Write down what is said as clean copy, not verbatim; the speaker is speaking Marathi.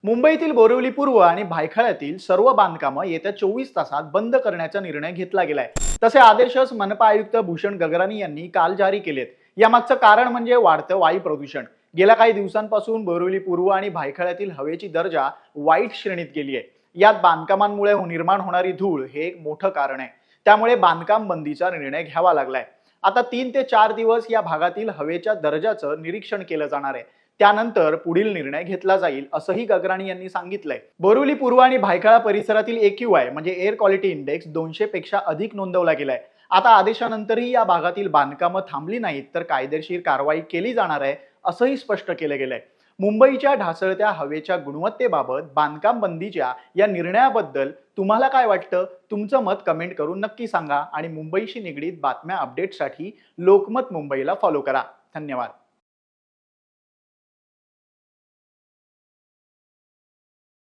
मुंबईतील बोरिवली पूर्व आणि भायखळ्यातील सर्व बांधकामं येत्या 24 तासात बंद करण्याचा निर्णय घेतला गेलाय. तसे आदेशच मनपा आयुक्त भूषण गगरानी यांनी काल जारी केलेत. यामागचं कारण म्हणजे वाढतं वायू प्रदूषण. गेल्या काही दिवसांपासून बोरिवली पूर्व आणि भायखळ्यातील हवेची दर्जा वाईट श्रेणीत गेली आहे. यात बांधकामांमुळे निर्माण होणारी धूळ हे एक मोठं कारण आहे. त्यामुळे बांधकाम बंदीचा निर्णय घ्यावा लागलाय. आता 3 ते 4 दिवस या भागातील हवेच्या दर्जाचं निरीक्षण केलं जाणार आहे. त्यानंतर पुढील निर्णय घेतला जाईल असंही गगराणी यांनी सांगितलंय. बोरिवली पूर्व आणि भायखळा परिसरातील AQI म्हणजे एअर क्वालिटी इंडेक्स 200 पेक्षा अधिक नोंदवला गेलाय. आता आदेशानंतरही या भागातील बांधकामं थांबली नाहीत तर कायदेशीर कारवाई केली जाणार आहे असंही स्पष्ट केलं गेलंय. मुंबईच्या ढासळत्या हवेच्या गुणवत्तेबाबत बांधकाम बंदीच्या या निर्णयाबद्दल तुम्हाला काय वाटतं? तुमचं मत कमेंट करून नक्की सांगा आणि मुंबईशी निगडीत बातम्या अपडेटसाठी लोकमत मुंबईला फॉलो करा. धन्यवाद.